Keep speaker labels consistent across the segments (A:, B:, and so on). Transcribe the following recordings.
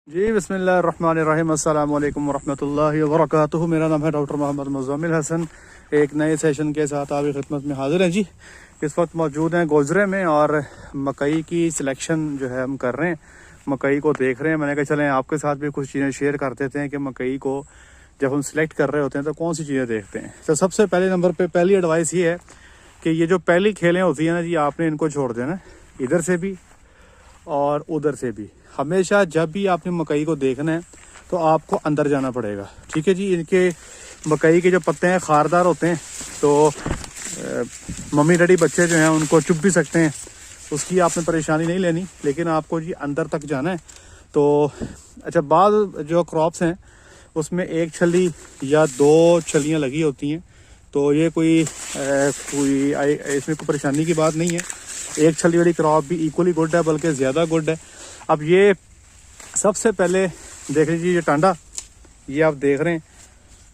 A: जी बिस्मिल्लाहिर्रहमानिर्रहीम अस्सलाम वालेकुम वरहमतुल्लाहि वबरकातुहू। मेरा नाम है डॉक्टर मोहम्मद मुज़म्मिल हसन। एक नए सेशन के साथ आपकी खिदमत में हाजिर हैं जी। इस वक्त मौजूद हैं गोजरे में और मकई की सिलेक्शन जो है हम कर रहे हैं, मकई को देख रहे हैं। मैंने कहा चलें आपके साथ भी कुछ चीज़ें शेयर कर देते हैं कि मकई को जब हम सिलेक्ट कर रहे होते हैं तो कौन सी चीज़ें देखते हैं। तो सबसे पहले नंबर पर पहली एडवाइस ये है कि ये जो पहली खेलें होती हैं ना जी, आपने इनको छोड़ देना, इधर से भी और उधर से भी। हमेशा जब भी आपने मकई को देखना है तो आपको अंदर जाना पड़ेगा, ठीक है जी। इनके मकई के जो पत्ते हैं खारदार होते हैं, तो मम्मी डैडी बच्चे जो हैं उनको चुभ भी सकते हैं, उसकी आपने परेशानी नहीं लेनी, लेकिन आपको जी अंदर तक जाना है। तो अच्छा, बाद जो क्रॉप्स हैं उसमें एक छली या दो छलियां लगी होती हैं, तो ये कोई इसमें कोई परेशानी की बात नहीं है। एक छली वाली क्रॉप भी इक्वली गुड है, बल्कि ज़्यादा गुड है। अब ये सबसे पहले देख लीजिए, ये टांडा ये आप देख रहे हैं,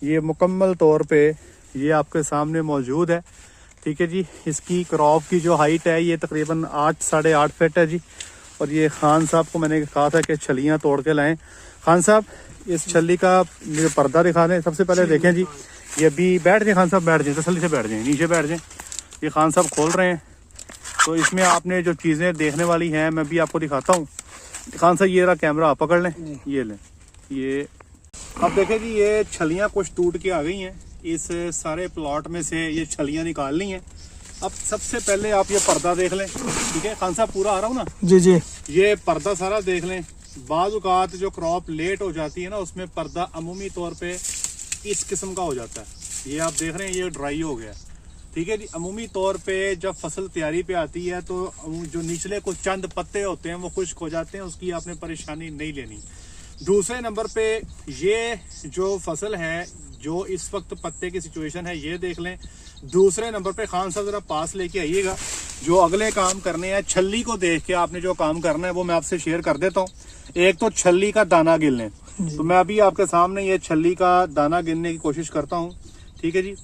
A: ये मुकम्मल तौर पे ये आपके सामने मौजूद है, ठीक है जी। इसकी क्रॉप की जो हाइट है ये तकरीबन 8 साढ़े 8 फीट है जी। और ये खान साहब को मैंने कहा था कि छलियाँ तोड़ के लाएँ। खान साहब इस छली का पर्दा दिखा दें सबसे पहले। देखें जी, ये अभी बैठ जाए खान साहब, बैठ जाए, तसल्ली से बैठ जाए, नीचे बैठ जाए। ये खान साहब खोल रहे हैं, तो इसमें आपने जो चीज़ें देखने वाली हैं मैं भी आपको दिखाता हूँ। खान साहब ये रहा कैमरा, आप पकड़ लें, ये लें। ये अब देखें जी, ये छलियाँ कुछ टूट के आ गई हैं, इस सारे प्लॉट में से ये छलियाँ निकालनी हैं। अब सबसे पहले आप ये पर्दा देख लें, ठीक है खान साहब, पूरा आ रहा हूँ ना
B: जी जी।
A: ये पर्दा सारा देख लें। बाज़ औक़ात जो क्रॉप लेट हो जाती है ना, उसमें पर्दा अमूमी तौर पे इस किस्म का हो जाता है। ये आप देख रहे हैं, ये ड्राई हो गया, ठीक है जी। अमूमी तौर पे जब फसल तैयारी पे आती है तो जो निचले कुछ चंद पत्ते होते हैं वो खुश्क हो जाते हैं, उसकी आपने परेशानी नहीं लेनी। दूसरे नंबर पे ये जो फसल है, जो इस वक्त पत्ते की सिचुएशन है, ये देख लें। दूसरे नंबर पे खान साहब ज़रा पास लेके आइएगा, जो अगले काम करने हैं छल्ली को देख के आपने जो काम करना है वो मैं आपसे शेयर कर देता हूँ। एक तो छल्ली का दाना गिन लें, तो मैं अभी आपके सामने ये छल्ली का दाना गिनने की कोशिश करता हूँ, ठीक है जी।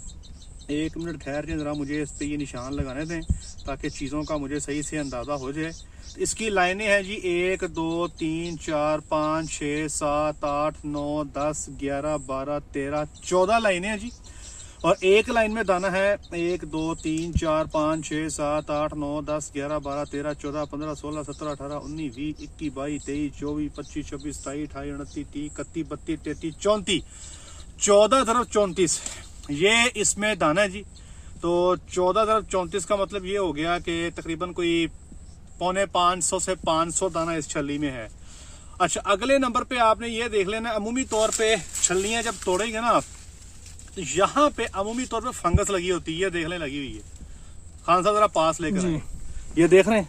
A: एक मिनट ठहर जाए ज़रा, मुझे इस पे ये निशान लगाने दें ताकि चीज़ों का मुझे सही से अंदाज़ा हो जाए। इसकी लाइनें हैं जी 1 2 3 4 5 6 7 8 9 10 11 12 13 14 लाइनें हैं जी। और एक लाइन में दाना है 1 2 3 4 5 6 7 8 9 10 11 12 13 14 15 16 17 18 19 20 21 22 23 24 25 26 27 28 29 30 31 32 33 34 14 तरफ 34 ये इसमें दाना है जी। तो 14 तरफ 34 का मतलब ये हो गया कि तकरीबन कोई 450 से 500 दाना इस छल्ली में है। अच्छा, अगले नंबर पे आपने ये देख लेना, अमूमी तौर पे छल्लियां जब तोड़ेंगे ना आप, तो यहाँ पे अमूमी तौर पे फंगस लगी होती है, देखने लगी हुई है। खान साहब जरा पास लेकर आए, ये देख रहे हैं,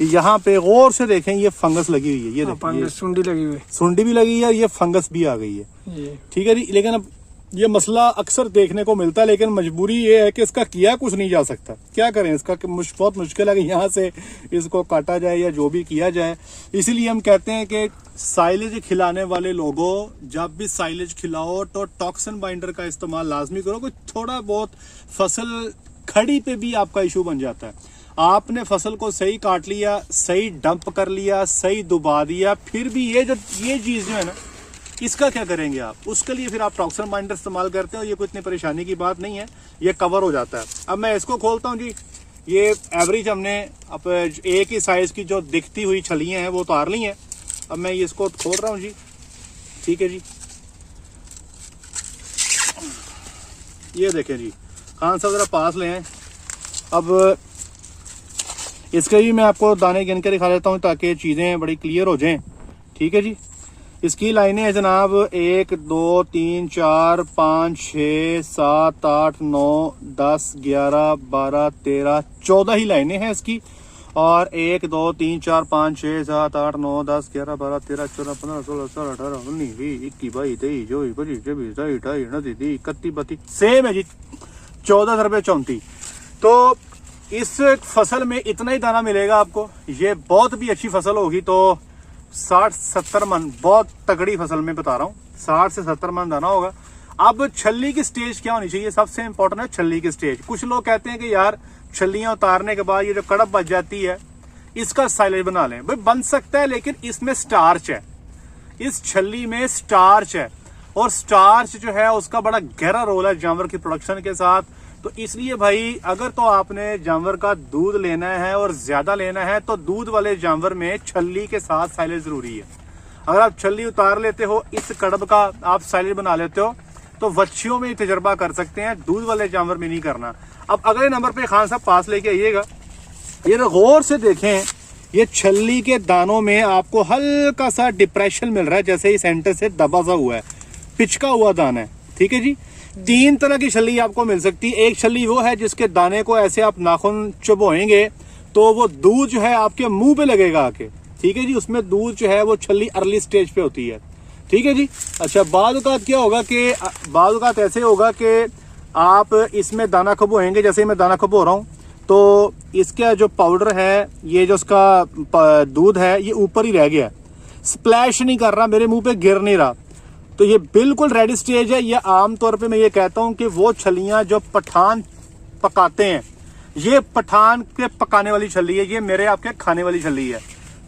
A: यहाँ पे गौर से देखें, ये फंगस लगी हुई है, ये देखिए,
B: सुंडी लगी हुई है,
A: सुंडी भी लगी है, ये फंगस भी आ गई है, ठीक है जी। लेकिन अब ये मसला अक्सर देखने को मिलता है, लेकिन मजबूरी ये है कि इसका किया कुछ नहीं जा सकता। क्या करें, इसका बहुत मुश्किल है कि यहाँ से इसको काटा जाए या जो भी किया जाए। इसीलिए हम कहते हैं कि साइलेज खिलाने वाले लोगों, जब भी साइलेज खिलाओ तो टॉक्सिन बाइंडर का इस्तेमाल लाजमी करो। कोई थोड़ा बहुत फसल खड़ी पे भी आपका इशू बन जाता है। आपने फसल को सही काट लिया, सही डंप कर लिया, सही दुबा दिया, फिर भी ये चीज़ जो है ना, इसका क्या करेंगे आप? उसके लिए फिर आप टॉक्सिन बाइंडर इस्तेमाल करते हो। ये कोई इतनी परेशानी की बात नहीं है, ये कवर हो जाता है। अब मैं इसको खोलता हूँ जी। ये एवरेज हमने अब एक ही साइज की जो दिखती हुई छलियाँ हैं वो उतार ली हैं। अब मैं ये इसको खोल रहा हूँ जी, ठीक है जी। ये देखें जी, खान साहब जरा पास ले आए। अब इसके भी मैं आपको दाने गिन कर दिखा देता हूँ ताकि चीज़ें बड़ी क्लियर हो जाएं, ठीक है जी। इसकी लाइनें हैं जनाब 1 2 3 4 5 6 7 8 9 10 11 12 13 14 ही लाइनें हैं इसकी। और 1 2 3 4 5 6 7 8 9 10 11 12 13 14 15 16 17 18 19 20 21 22 23 24 25 26 27 28 29 30 31 32 सेम है जी, 14 तरफ 34। तो इस फसल में इतना ही दाना मिलेगा आपको। ये बहुत भी अच्छी फसल होगी तो 60-70 मन, बहुत तगड़ी फसल में बता रहा हूँ, 60 से 70 मन दाना होगा। अब छल्ली की स्टेज क्या होनी चाहिए, सबसे इंपॉर्टेंट है छल्ली की स्टेज। कुछ लोग कहते हैं कि यार छल्लियां उतारने के बाद ये जो कड़प बच जाती है इसका साइलेज बना लें। भाई बन सकता है, लेकिन इसमें स्टार्च है, इस छल्ली में स्टार्च है, और स्टार्च जो है उसका बड़ा गहरा रोल है जानवर की प्रोडक्शन के साथ। तो इसलिए भाई अगर तो आपने जानवर का दूध लेना है और ज्यादा लेना है तो दूध वाले जानवर में छल्ली के साथ साइलेज जरूरी है। अगर आप छल्ली उतार लेते हो, इस कड़ब का आप साइलेज बना लेते हो, तो वच्छियों में तजर्बा कर सकते हैं, दूध वाले जानवर में नहीं करना। अब अगले नंबर पे खान साहब पास लेके आइएगा, ये गौर से देखें, ये छल्ली के दानों में आपको हल्का सा डिप्रेशन मिल रहा है, जैसे ही सेंटर से दबा सा हुआ है, पिचका हुआ दाना है। ठीक है जी, 3 तरह की छल्ली आपको मिल सकती है। एक छल्ली वो है जिसके दाने को ऐसे आप नाखून चुभोएंगे तो वो दूध जो है आपके मुंह पे लगेगा आके। ठीक है जी, उसमें दूध जो है वो छल्ली अर्ली स्टेज पे होती है। ठीक है जी। अच्छा, बाद औक़ात क्या होगा कि बाद औक़ात ऐसे होगा कि आप इसमें दाना खबोएंगे, जैसे मैं दाना खबो रहा हूँ तो इसका जो पाउडर है, ये जो उसका दूध है, ये ऊपर ही रह गया, स्प्लैश नहीं कर रहा, मेरे मुंह पे गिर नहीं रहा। तो ये बिल्कुल रेडी स्टेज है। ये आमतौर पे मैं ये कहता हूँ कि वो छलियां जो पठान पकाते हैं, ये पठान के पकाने वाली छली है, ये मेरे आपके खाने वाली छली है।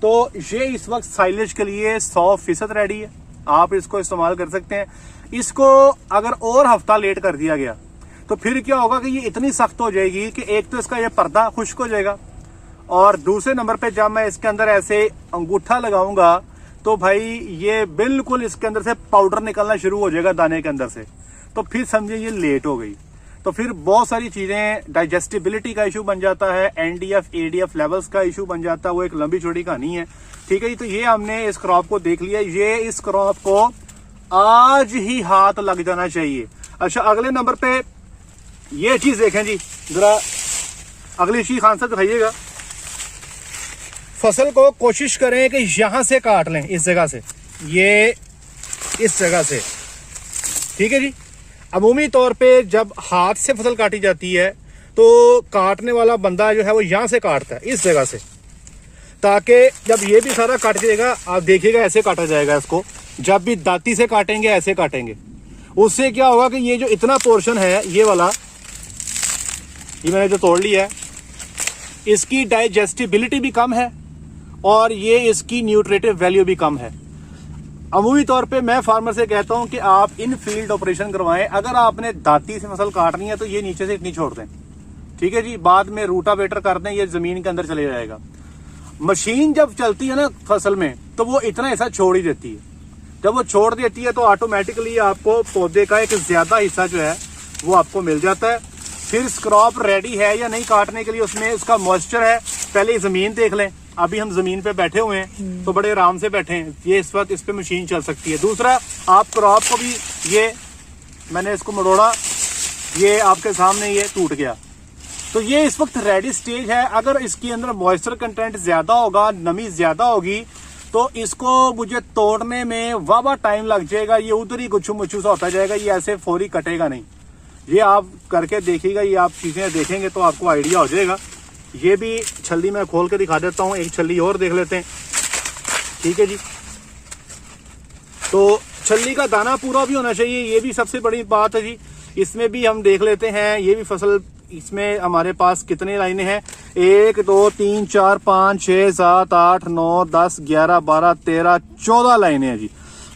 A: तो ये इस वक्त साइलेज के लिए 100% रेडी है, आप इसको इस्तेमाल कर सकते हैं। इसको अगर और हफ्ता लेट कर दिया गया तो फिर क्या होगा कि ये इतनी सख्त हो जाएगी कि एक तो इसका ये पर्दा खुश्क हो जाएगा, और दूसरे नंबर पे जब मैं इसके अंदर ऐसे अंगूठा लगाऊंगा तो भाई ये बिल्कुल इसके अंदर से पाउडर निकलना शुरू हो जाएगा दाने के अंदर से। तो फिर समझिए ये लेट हो गई, तो फिर बहुत सारी चीजें, डाइजेस्टिबिलिटी का इशू बन जाता है, एनडीएफ एडीएफ लेवल्स का इशू बन जाता है। वो एक लंबी छोटी कहानी है। ठीक है जी, तो ये हमने इस क्रॉप को देख लिया। ये इस क्रॉप को आज ही हाथ लग जाना चाहिए। अच्छा, अगले नंबर पे ये चीज देखें जी, जरा अगली चीज खान साहब दिखाइएगा। फसल को कोशिश करें कि यहां से काट लें, इस जगह से, ये इस जगह से। ठीक है जी। अमूमी तौर पे जब हाथ से फसल काटी जाती है तो काटने वाला बंदा जो है वो यहां से काटता है, इस जगह से, ताकि जब ये भी सारा काट जाएगा, आप देखिएगा ऐसे काटा जाएगा इसको। जब भी दाती से काटेंगे ऐसे काटेंगे, उससे क्या होगा कि ये जो इतना पोर्शन है, ये वाला, ये मैंने जो तोड़ लिया है, इसकी डाइजेस्टिबिलिटी भी कम है और ये इसकी न्यूट्रिटिव वैल्यू भी कम है। अमूमी तौर पे मैं फार्मर से कहता हूं कि आप इन फील्ड ऑपरेशन करवाएं। अगर आपने दाती से फसल काटनी है तो ये नीचे से इतनी छोड़ दें। ठीक है जी, बाद में रूटावेटर कर दें, ये जमीन के अंदर चले जाएगा। मशीन जब चलती है ना फसल में, तो वो इतना हिस्सा छोड़ ही देती है। जब वो छोड़ देती है तो ऑटोमेटिकली आपको पौधे का एक ज्यादा हिस्सा जो है वो आपको मिल जाता है। फिर क्रॉप रेडी है या नहीं काटने के लिए, उसमें उसका मॉइस्चर है, पहले जमीन देख लें। अभी हम जमीन पे बैठे हुए हैं तो बड़े आराम से बैठे हैं, ये इस वक्त इस पे मशीन चल सकती है। दूसरा, आप क्रॉप को भी, ये मैंने इसको मरोड़ा, ये आपके सामने ये टूट गया, तो ये इस वक्त रेडी स्टेज है। अगर इसके अंदर मॉइस्चर कंटेंट ज्यादा होगा, नमी ज्यादा होगी, तो इसको मुझे तोड़ने में वावा टाइम लग जाएगा, ये उधर ही गुच्छू मुच्छू सा होता जाएगा, ये ऐसे फौरी कटेगा नहीं। ये आप करके देखिएगा, ये आप चीजें देखेंगे तो आपको आइडिया हो जाएगा। ये भी छल्ली मैं खोल के दिखा देता हूँ, एक छल्ली और देख लेते हैं। ठीक है जी, तो छल्ली का दाना पूरा भी होना चाहिए, ये भी सबसे बड़ी बात है जी। इसमें भी हम देख लेते हैं, ये भी फसल, इसमें हमारे पास कितनी लाइनें हैं, 1 2 3 4 5 6 7 8 9 10 11 12 13 14 लाइनें हैं जी।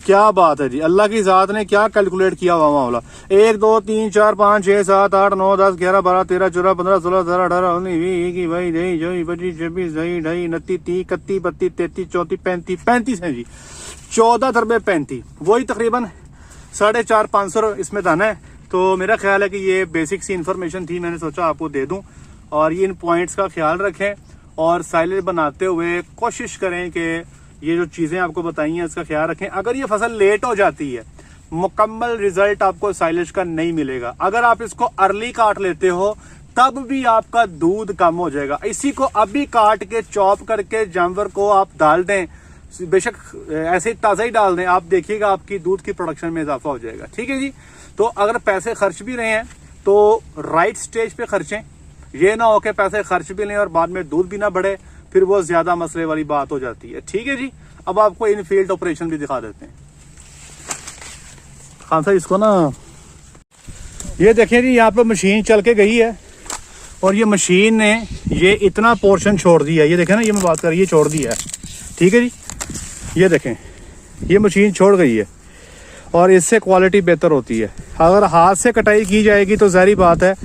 A: क्या बात है जी, अल्लाह की जात ने क्या कैलकुलेट किया हुआ मामला। 1 2 3 4 5 6 7 8 9 10 11 12 13 14 15 16 17 18 19 20 21 22 23 24 25 26 27 28 29 30 31 32 33 35 है जी। 14 दरबे 35, वही तकरीबन 450-500 इसमें दाना है। तो मेरा ख्याल है कि ये बेसिक सी इन्फॉर्मेशन थी, मैंने सोचा आपको दे दूं। और ये इन पॉइंट्स का ख्याल रखें और साइलेज बनाते हुए कोशिश करें कि ये जो चीजें आपको बताई हैं इसका ख्याल रखें। अगर ये फसल लेट हो जाती है, मुकम्मल रिजल्ट आपको साइलेज का नहीं मिलेगा। अगर आप इसको अर्ली काट लेते हो तब भी आपका दूध कम हो जाएगा। इसी को अभी काट के चॉप करके जानवर को आप डाल दें, बेशक ऐसे ताज़ा ही डाल दें, आप देखिएगा आपकी दूध की प्रोडक्शन में इजाफा हो जाएगा। ठीक है जी। तो अगर पैसे खर्च भी रहे हैं तो राइट स्टेज पे खर्चें, ये ना हो कि पैसे खर्च भी लें और बाद में दूध भी ना बढ़े, फिर वो ज्यादा मसले वाली बात हो जाती है। ठीक है जी। अब आपको इन फील्ड ऑपरेशन भी दिखा देते हैं। खान साहब इसको ना, ये देखें जी, यहाँ पे मशीन चल के गई है और ये मशीन ने ये इतना पोर्शन छोड़ दिया है। ये देखें ना, ये मैं बात कर रही है, छोड़ दिया है। ठीक है जी, ये देखें, ये मशीन छोड़ गई है और इससे क्वालिटी बेहतर होती है। अगर हाथ से कटाई की जाएगी तो ज़ाहिर बात है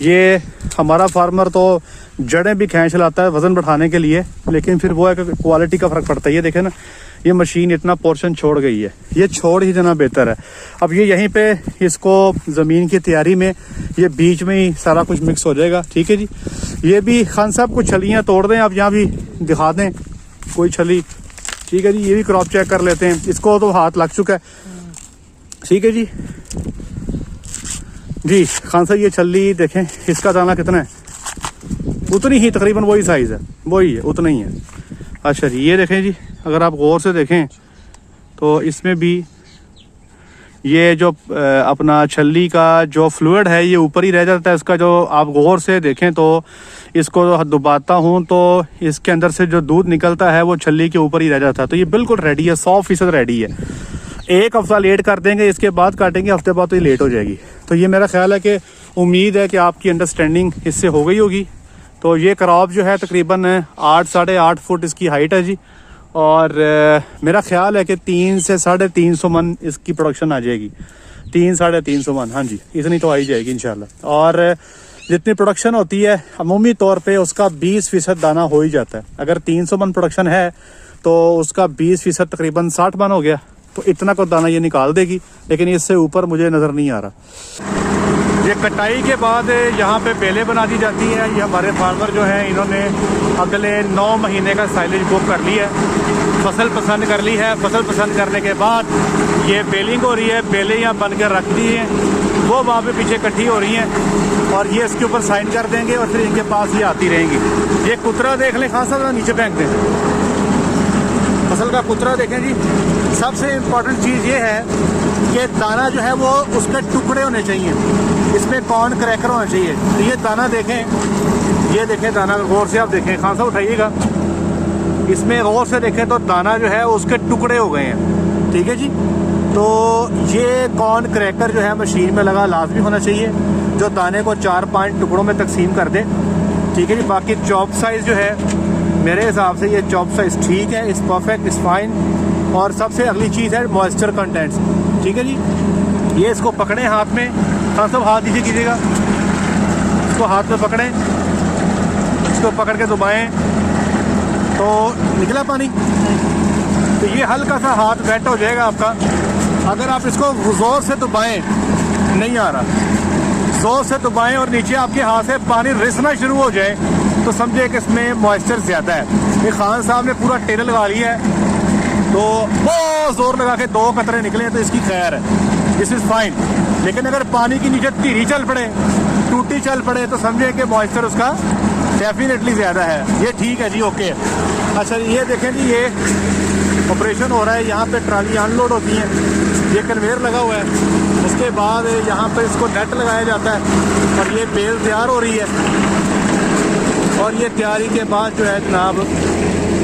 A: ये हमारा फार्मर तो जड़ें भी खींच लाता है वज़न बढ़ाने के लिए, लेकिन फिर वो है कि क्वालिटी का फ़र्क पड़ता है। ये देखें ना, ये मशीन इतना पोर्शन छोड़ गई है, ये छोड़ ही देना बेहतर है। अब ये यहीं पे इसको ज़मीन की तैयारी में ये बीच में ही सारा कुछ मिक्स हो जाएगा। ठीक है जी। ये भी खान साहब कुछ छलियाँ तोड़ दें, आप यहाँ भी दिखा दें कोई छली। ठीक है जी, ये भी क्रॉप चेक कर लेते हैं। इसको तो हाथ लग चुका है। ठीक है जी। जी खान साहब ये छली देखें, इसका दाना कितना है? उतनी ही, तकरीबन वही साइज़ है, वही है, उतना ही है। अच्छा जी, ये देखें जी, अगर आप गौर से देखें तो इसमें भी ये जो अपना छल्ली का जो फ्लूइड है ये ऊपर ही रह जाता है। इसका जो आप गौर से देखें तो इसको दुबाता हूँ तो इसके अंदर से जो दूध निकलता है वो छल्ली के ऊपर ही रह जाता है। तो ये बिल्कुल रेडी है, 100% रेडी है। एक हफ्ता लेट कर देंगे, इसके बाद काटेंगे, हफ्ते बाद तो ये लेट हो जाएगी। तो ये मेरा ख्याल है कि उम्मीद है कि आपकी अंडरस्टैंडिंग इससे हो गई होगी। तो ये क्रॉप जो है तकरीबन 8 साढ़े 8 फुट इसकी हाइट है जी, और मेरा ख्याल है कि 3 से 350 मन इसकी प्रोडक्शन आ जाएगी। 3 साढ़े 300 मन, हाँ जी, इतनी तो आ ही जाएगी इंशाल्लाह। और जितनी प्रोडक्शन होती है अमूमी तौर पे उसका 20% दाना हो ही जाता है। अगर 300 मन प्रोडक्शन है तो उसका 20% तकरीबन 60 मन हो गया, तो इतना को दाना ये निकाल देगी, लेकिन इससे ऊपर मुझे नज़र नहीं आ रहा। ये कटाई के बाद यहाँ पे बेलें बना दी जाती है। ये हमारे फार्मर जो हैं इन्होंने अगले 9 महीने का साइलेज बुक कर लिया है, फसल पसंद कर ली है। फसल पसंद करने के बाद ये बेलिंग हो रही है, बेलें यहाँ बन कर रख दी हैं, वो वहाँ पे पीछे इकट्ठी हो रही हैं और ये इसके ऊपर साइन कर देंगे और फिर इनके पास ये आती रहेंगी। ये कुतरा देख लें खास साहब, नीचे फेंक दें। फसल का कुतरा देखें जी। सबसे इम्पोर्टेंट चीज़ ये है कि दाना जो है वो उसके टुकड़े होने चाहिए, इसमें कॉर्न क्रैकर होना चाहिए। तो ये दाना देखें, ये देखें दाना, गौर से आप देखें, खान साहब उठाइएगा, इसमें गौर से देखें तो दाना जो है उसके टुकड़े हो गए हैं। ठीक है जी। तो ये कॉर्न क्रैकर जो है मशीन में लगा लाजमी होना चाहिए, जो दाने को 4-5 टुकड़ों में तकसीम कर दे। ठीक है जी। बाकी चॉप साइज़ जो है मेरे हिसाब से ये चॉप साइज़ ठीक है, इस परफेक्ट, इस फाइन। और सबसे अगली चीज़ है मॉइस्चर कंटेंट्स। ठीक है जी। ये इसको पकड़ें हाथ में, हाँ सब हाथ नीचे कीजिएगा, इसको हाथ में पकड़ें, इसको पकड़ के दबाएं तो निकला पानी। तो ये हल्का सा हाथ वेट हो जाएगा आपका। अगर आप इसको ज़ोर से दबाएं, नहीं आ रहा, ज़ोर से दबाएं और नीचे आपके हाथ से पानी रिसना शुरू हो जाए तो समझे कि इसमें मॉइस्चर ज़्यादा है। ये खान साहब ने पूरा टेल लगा लिया है, तो बहुत ज़ोर लगा के 2 कतरे निकले तो इसकी खैर है, दिस इज़ फाइन। लेकिन अगर पानी की नीचे धीरी चल पड़े, टूटी चल पड़े, तो समझे कि मॉइस्चर उसका डेफिनेटली ज़्यादा है। ये ठीक है जी, ओके। अच्छा ये देखें जी, ये ऑपरेशन हो रहा है, यहाँ पे ट्राली अनलोड होती है, ये कन्वेयर लगा हुआ है, उसके बाद यहाँ पे इसको नेट लगाया जाता है और ये बेल तैयार हो रही है। और ये तैयारी के बाद जो है जनाब,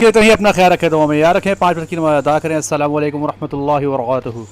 A: ये तो ही अपना ख्याल रखें, दुआ में याद रखें, 5 वक्त की नमाज़ अदा करें। अस्सलामु अलैकुम व रहमतुल्लाहि व बरकातुहू।